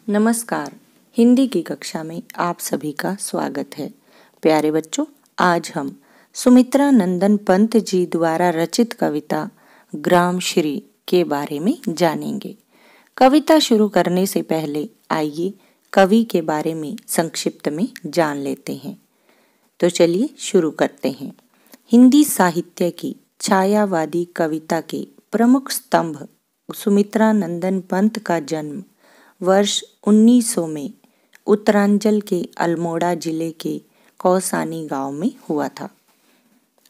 नमस्कार। हिंदी की कक्षा में आप सभी का स्वागत है। प्यारे बच्चों, आज हम सुमित्रा नंदन पंत जी द्वारा रचित कविता ग्राम श्री के बारे में जानेंगे। कविता शुरू करने से पहले आइए कवि के बारे में संक्षिप्त में जान लेते हैं। तो चलिए शुरू करते हैं। हिंदी साहित्य की छायावादी कविता के प्रमुख स्तंभ सुमित्रा नंदन पंत का जन्म वर्ष 1900 में उत्तरांचल के अल्मोड़ा जिले के कौसानी गांव में हुआ था।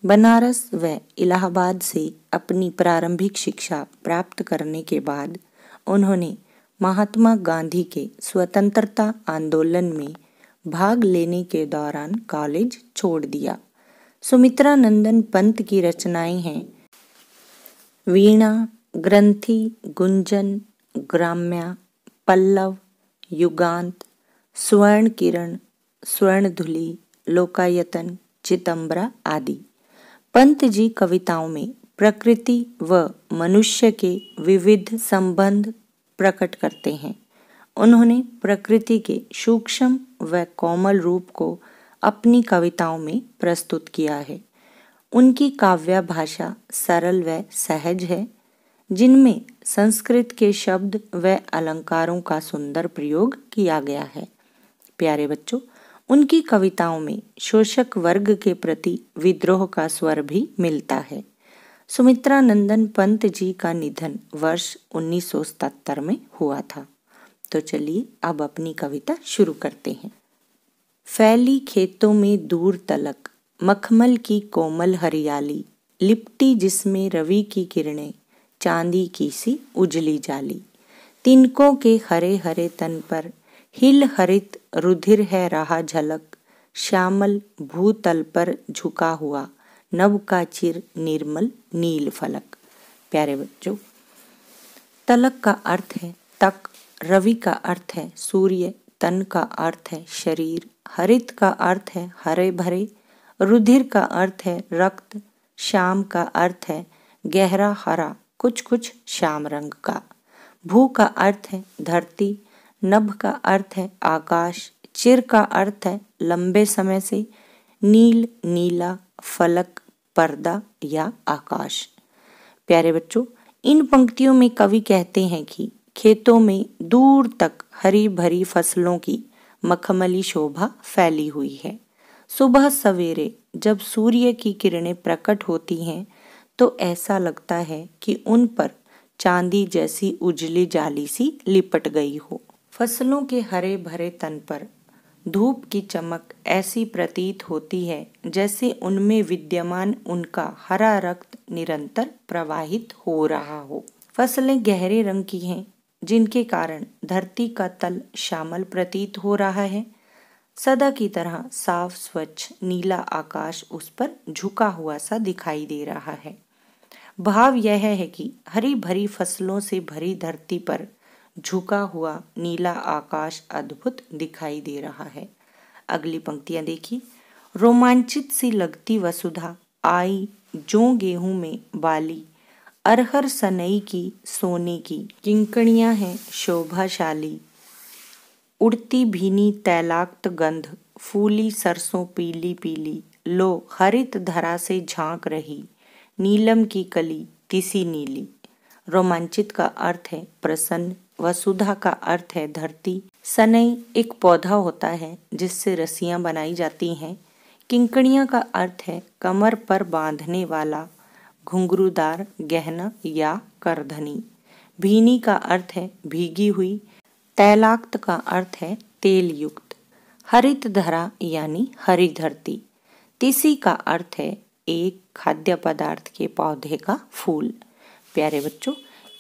बनारस व इलाहाबाद से अपनी प्रारंभिक शिक्षा प्राप्त करने के बाद उन्होंने महात्मा गांधी के स्वतंत्रता आंदोलन में भाग लेने के दौरान कॉलेज छोड़ दिया। सुमित्रा नंदन पंत की रचनाएं हैं वीणा, ग्रंथि, गुंजन, ग्राम्या, पल्लव, युगांत, स्वर्ण किरण, स्वर्णधुली, लोकायतन, चितंबरा आदि। पंत जी कविताओं में प्रकृति व मनुष्य के विविध संबंध प्रकट करते हैं। उन्होंने प्रकृति के सूक्ष्म व कोमल रूप को अपनी कविताओं में प्रस्तुत किया है। उनकी काव्य भाषा सरल व सहज है, जिनमें संस्कृत के शब्द व अलंकारों का सुंदर प्रयोग किया गया है। प्यारे बच्चों, उनकी कविताओं में शोषक वर्ग के प्रति विद्रोह का स्वर भी मिलता है। सुमित्रा नंदन पंत जी का निधन वर्ष 1977 में हुआ था। तो चलिए अब अपनी कविता शुरू करते हैं। फैली खेतों में दूर तलक मखमल की कोमल हरियाली, लिपटी जिसमें रवि की किरणें, चांदी की सी उजली जाली। तिनकों के हरे हरे तन पर हिल हरित रुधिर है रहा झलक, श्यामल भूतल पर झुका हुआ नभ का चिर निर्मल नील फलक। प्यारे बच्चों, तलक का अर्थ है तक, रवि का अर्थ है सूर्य, तन का अर्थ है शरीर, हरित का अर्थ है हरे भरे, रुधिर का अर्थ है रक्त, श्याम का अर्थ है गहरा हरा कुछ कुछ श्याम रंग का, भू का अर्थ है धरती, नभ का अर्थ है आकाश, चिर का अर्थ है लंबे समय से, नील नीला, फलक पर्दा या आकाश। प्यारे बच्चों, इन पंक्तियों में कवि कहते हैं कि खेतों में दूर तक हरी भरी फसलों की मखमली शोभा फैली हुई है। सुबह सवेरे जब सूर्य की किरणें प्रकट होती हैं तो ऐसा लगता है कि उन पर चांदी जैसी उजली जाली सी लिपट गई हो। फसलों के हरे भरे तन पर धूप की चमक ऐसी प्रतीत होती है जैसे उनमें विद्यमान उनका हरा रक्त निरंतर प्रवाहित हो रहा हो। फसलें गहरे रंग की हैं, जिनके कारण धरती का तल श्यामल प्रतीत हो रहा है। सदा की तरह साफ स्वच्छ नीला आकाश उस पर झुका हुआ सा दिखाई दे रहा है। भाव यह है कि हरी भरी फसलों से भरी धरती पर झुका हुआ नीला आकाश अद्भुत दिखाई दे रहा है। अगली पंक्तियां देखिए। रोमांचित सी लगती वसुधा आई जो गेहूं में बाली, अरहर सनई की सोने की किंकणियां हैं शोभाशाली, उड़ती भीनी तैलाक्त गंध, फूली सरसों पीली पीली, लो हरित धरा से झांक रही, नीलम की कली तिसी नीली। रोमांचित का अर्थ है प्रसन्न, वसुधा का अर्थ है धरती, सनई एक पौधा होता है जिससे रस्सियां बनाई जाती हैं, किंकणियां का अर्थ है कमर पर बांधने वाला घुंघरूदार गहना या करधनी, भीनी का अर्थ है भीगी हुई, तैलाक्त का अर्थ है तेल युक्त, हरित धरा यानी हरी धरती, तिसी का अर्थ है एक खाद्य पदार्थ के पौधे का फूल। प्यारे बच्चों,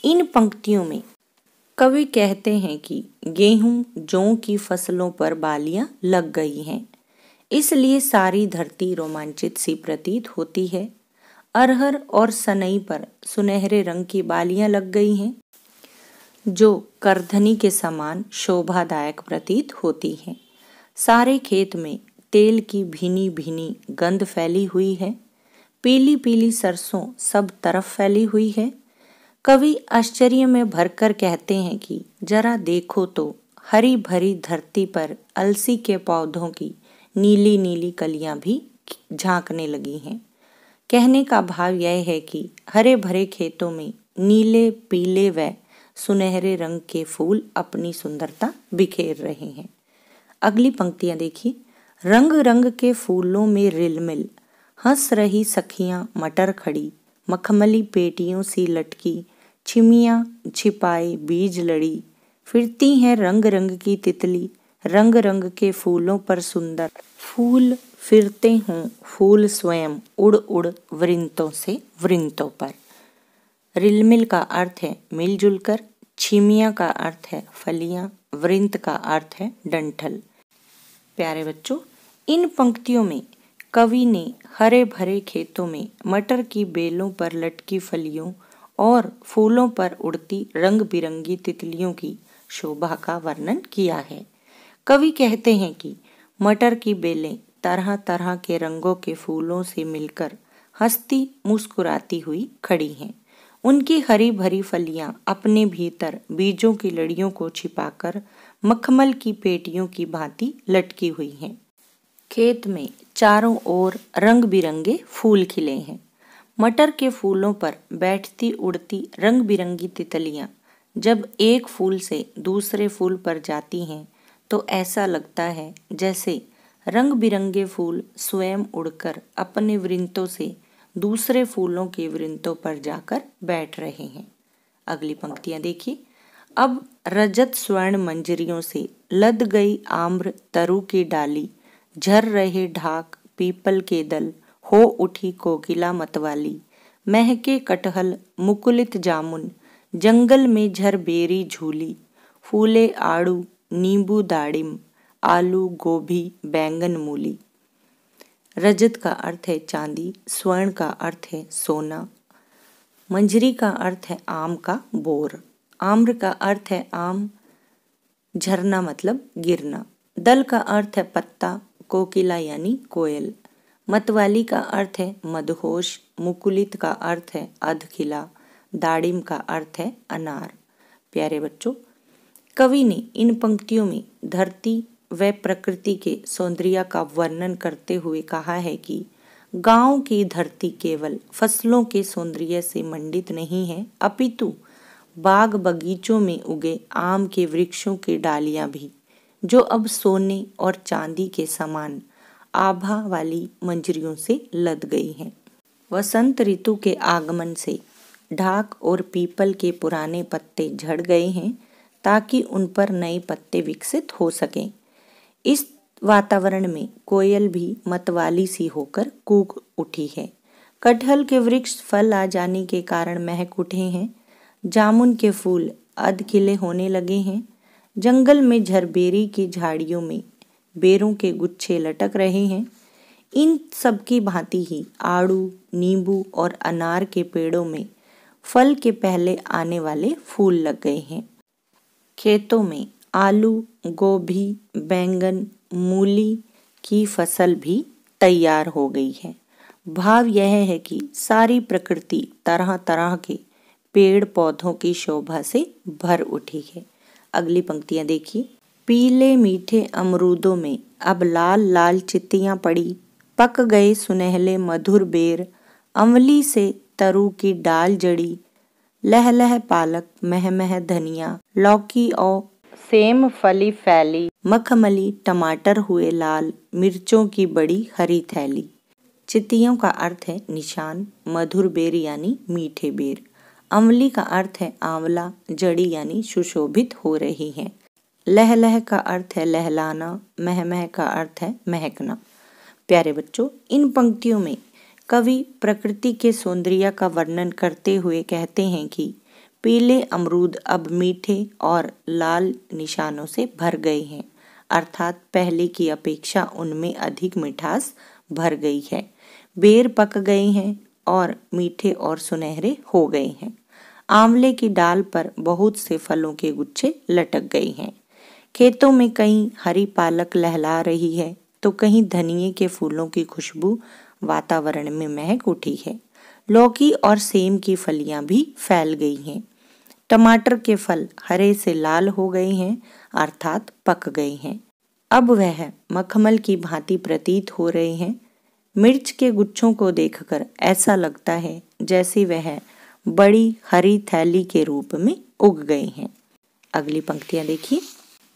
इन पंक्तियों में कवि कहते हैं कि गेहूं जौ की फसलों पर बालियां लग गई हैं, इसलिए सारी धरती रोमांचित सी प्रतीत होती है। अरहर और सनई पर सुनहरे रंग की बालियां लग गई हैं जो करधनी के समान शोभादायक प्रतीत होती हैं। सारे खेत में तेल की भीनी भीनी गंध फैली हुई है, पीली पीली सरसों सब तरफ फैली हुई है। कवि आश्चर्य में भरकर कहते हैं कि जरा देखो तो हरी भरी धरती पर अलसी के पौधों की नीली नीली कलियां भी झांकने लगी हैं। कहने का भाव यह है कि हरे भरे खेतों में नीले, पीले व सुनहरे रंग के फूल अपनी सुंदरता बिखेर रहे हैं। अगली पंक्तियां देखिए। रंग रंग के फूलों में रिलमिल हंस रही सखियां मटर खड़ी, मखमली पेटियों सी लटकी, छिमियां छिपाए बीज लड़ी, फिरती हैं रंग रंग की तितली, रंग रंग के फूलों पर सुंदर फूल फिरते हों फूल स्वयं उड़ उड़ वृंतों से वृंतों पर। रिलमिल का अर्थ है मिलजुल कर, छिमिया का अर्थ है फलियां, वृंत का अर्थ है डंठल। प्यारे बच्चों, इन पंक्तियों में कवि ने हरे भरे खेतों में मटर की बेलों पर लटकी फलियों और फूलों पर उड़ती रंग बिरंगी तितलियों की शोभा का वर्णन किया है। कवि कहते हैं कि मटर की बेलें तरह तरह के रंगों के फूलों से मिलकर हंसती मुस्कुराती हुई खड़ी हैं। उनकी हरी भरी फलियां अपने भीतर बीजों की लड़ियों को छिपाकर मखमल की पेटियों की भांति लटकी हुई हैं। खेत में चारों ओर रंग बिरंगे फूल खिले हैं। मटर के फूलों पर बैठती उड़ती रंग बिरंगी तितलियां जब एक फूल से दूसरे फूल पर जाती हैं तो ऐसा लगता है जैसे रंग बिरंगे फूल स्वयं उड़कर अपने वृंतों से दूसरे फूलों के वृंतों पर जाकर बैठ रहे हैं। अगली पंक्तियां देखिए। अब रजत स्वर्ण मंजरियों से लद गई आम्र तरु की डाली, झर रहे ढाक पीपल के दल, हो उठी कोकिला मतवाली, महके कटहल मुकुलित जामुन, जंगल में झर बेरी झूली, फूले आड़ू नींबू दाड़िम, आलू गोभी बैंगन मूली। रजत का अर्थ है चांदी, स्वर्ण का अर्थ है सोना, मंजरी का अर्थ है आम का बोर, आम्र का अर्थ है आम, झरना मतलब गिरना, दल का अर्थ है पत्ता, कोकिला यानी कोयल, मतवाली का अर्थ है मदहोश, मुकुलित का अर्थ है अधखिला, दाड़िम का अर्थ है अनार। प्यारे बच्चों, कवि ने इन पंक्तियों में धरती व प्रकृति के सौंदर्य का वर्णन करते हुए कहा है कि गांव की धरती केवल फसलों के सौंदर्य से मंडित नहीं है, अपितु बाग बगीचों में उगे आम के वृक्षों की डालियां भी, जो अब सोने और चांदी के समान आभा वाली मंजरियों से लद गई हैं। वसंत ऋतु के आगमन से ढाक और पीपल के पुराने पत्ते झड़ गए हैं ताकि उन पर नए पत्ते विकसित हो सकें। इस वातावरण में कोयल भी मतवाली सी होकर कूक उठी है। कटहल के वृक्ष फल आ जाने के कारण महक उठे हैं। जामुन के फूल अध खिले होने लगे हैं। जंगल में झरबेरी की झाड़ियों में बेरों के गुच्छे लटक रहे हैं। इन सब की भांति ही आड़ू, नींबू और अनार के पेड़ों में फल के पहले आने वाले फूल लग गए हैं। खेतों में आलू, गोभी, बैंगन, मूली की फसल भी तैयार हो गई है। भाव यह है कि सारी प्रकृति तरह तरह के पेड़ पौधों की शोभा से भर उठी है। अगली पंक्तियां देखिए। पीले मीठे अमरूदों में अब लाल लाल चित्तियां पड़ी, पक गए सुनहले मधुर बेर, अमली से तरु की डाल जड़ी, लह लह पालक मह मह धनिया, लौकी और सेम फली फैली, मखमली टमाटर हुए लाल, मिर्चों की बड़ी हरी थैली। चित्तियों का अर्थ है निशान, मधुर बेर यानी मीठे बेर, अमली का अर्थ है आंवला, जड़ी यानी सुशोभित हो रही है, लह लह का अर्थ है लहलाना, मह मह का अर्थ है महकना। प्यारे बच्चों, इन पंक्तियों में कवि प्रकृति के सौंदर्य का वर्णन करते हुए कहते हैं कि पीले अमरूद अब मीठे और लाल निशानों से भर गए हैं, अर्थात पहले की अपेक्षा उनमें अधिक मिठास भर गई है। बेर पक गए हैं और मीठे और सुनहरे हो गए हैं। आंवले की डाल पर बहुत से फलों के गुच्छे लटक गए हैं। खेतों में कहीं हरी पालक लहला रही है तो कहीं धनिये के फूलों की खुशबू वातावरण में महक उठी है। लौकी और सेम की फलियां भी फैल गई हैं। टमाटर के फल हरे से लाल हो गए हैं, अर्थात पक गए हैं। अब वह मखमल की भांति प्रतीत हो रहे हैं। मिर्च के गुच्छों को देखकर ऐसा लगता है जैसे वह बड़ी हरी थैली के रूप में उग गए हैं। अगली पंक्तियां देखिए।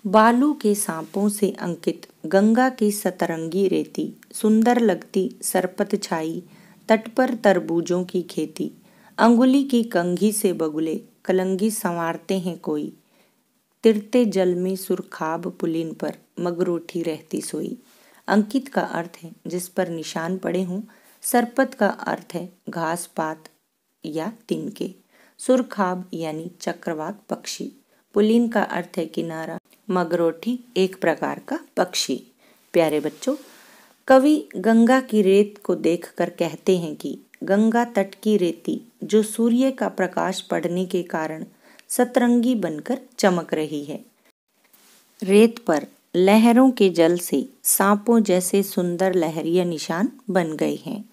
बालू के सांपों से अंकित गंगा की सतरंगी रेती, सुंदर लगती सरपत छाई, तट पर तरबूजों की खेती, अंगुली की कंघी से बगुले कलंगी संवारते हैं कोई, तिरते जल में सुरखाब पुलिन पर मगरोठी रहती सोई। अंकित का अर्थ है जिस पर निशान पड़े हों, सरपत का अर्थ है घास पात या तिनके, सुरखाब यानी चक्रवात पक्षी, पुलिन का अर्थ है किनारा, मगरोठी एक प्रकार का पक्षी। प्यारे बच्चों, कवि गंगा की रेत को देखकर कहते हैं कि गंगा तट की रेती जो सूर्य का प्रकाश पड़ने के कारण सतरंगी बनकर चमक रही है। रेत पर लहरों के जल से सांपों जैसे सुंदर लहरिया निशान बन गए हैं।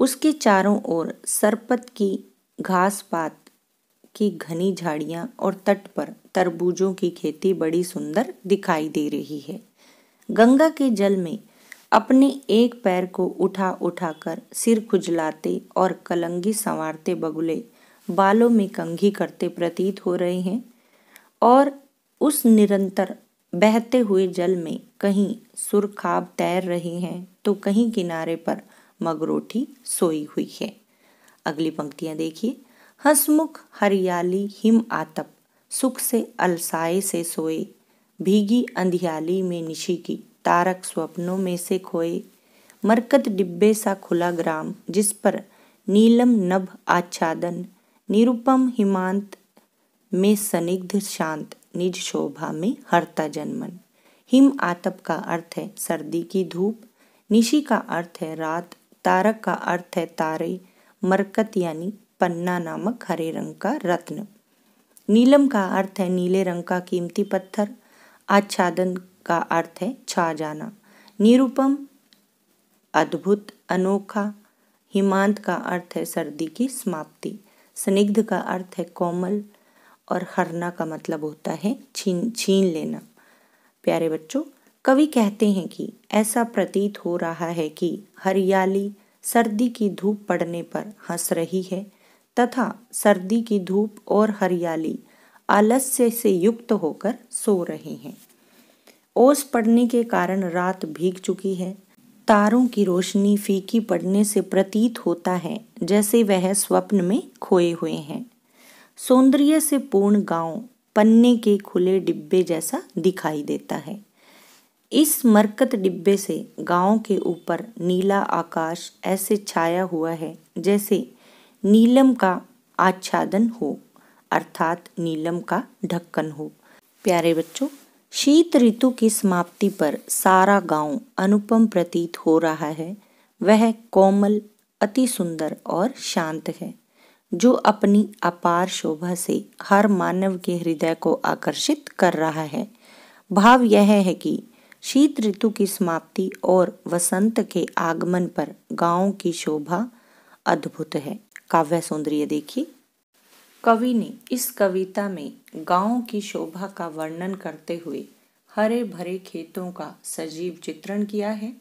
उसके चारों ओर सरपत की घास पात की घनी झाड़ियां और तट पर तरबूजों की खेती बड़ी सुंदर दिखाई दे रही है। गंगा के जल में अपने एक पैर को उठा उठाकर सिर खुजलाते और कलंगी संवारते बगुले बालों में कंघी करते प्रतीत हो रहे हैं और उस निरंतर बहते हुए जल में कहीं सुरखाब तैर रहे हैं तो कहीं किनारे पर मगरोठी सोई हुई है। अगली पंक्तियां देखिए। हंसमुख हरियाली हिम आतप, सुख से अलसाए से सोए, भीगी अंधियाली में निशी की, तारक स्वप्नों में से खोए, मरकत डिब्बे सा खुला ग्राम जिस पर नीलम नभ आच्छादन, निरुपम हिमांत में सनिग्ध शांत, निज शोभा में हरता जनमन। हिम आतप का अर्थ है सर्दी की धूप, निशी का अर्थ है रात, तारक का अर्थ है तारे, मरकत यानी पन्ना नामक हरे रंग का रत्न, नीलम का अर्थ है नीले रंग का कीमती पत्थर, आच्छादन का अर्थ है छा जाना, निरुपम अद्भुत अनोखा, हिमांत का अर्थ है सर्दी की समाप्ति, स्निग्ध का अर्थ है कोमल और हरना का मतलब होता है छीन लेना। प्यारे बच्चों, कवि कहते हैं कि ऐसा प्रतीत हो रहा है कि हरियाली सर्दी की धूप पड़ने पर हंस रही है तथा सर्दी की धूप और हरियाली आलस्य से युक्त होकर सो रहे हैं। ओस पड़ने के कारण रात भीग चुकी है। तारों की रोशनी फीकी पड़ने से प्रतीत होता है जैसे वह स्वप्न में खोए हुए हैं। सौंदर्य से पूर्ण गांव पन्ने के खुले डिब्बे जैसा दिखाई देता है। इस मरकत डिब्बे से गांव के ऊपर नीला आकाश ऐसे छाया हुआ है जैसे नीलम का आच्छादन हो, अर्थात नीलम का ढक्कन हो। प्यारे बच्चों, शीत ऋतु की समाप्ति पर सारा गांव अनुपम प्रतीत हो रहा है। वह कोमल, अति सुंदर और शांत है, जो अपनी अपार शोभा से हर मानव के हृदय को आकर्षित कर रहा है। भाव यह है कि शीत ऋतु की समाप्ति और वसंत के आगमन पर गांव की शोभा अद्भुत है। काव्य सौंदर्य देखिए। कवि ने इस कविता में गांव की शोभा का वर्णन करते हुए हरे भरे खेतों का सजीव चित्रण किया है।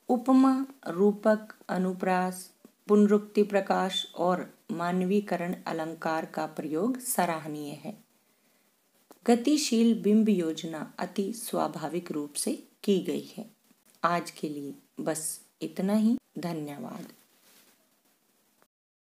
उपमा, रूपक, अनुप्रास, पुनरुक्ति प्रकाश और मानवीकरण अलंकार का प्रयोग सराहनीय है। गतिशील बिंब योजना अति स्वाभाविक रूप से की गई है। आज के लिए बस इतना ही। धन्यवाद।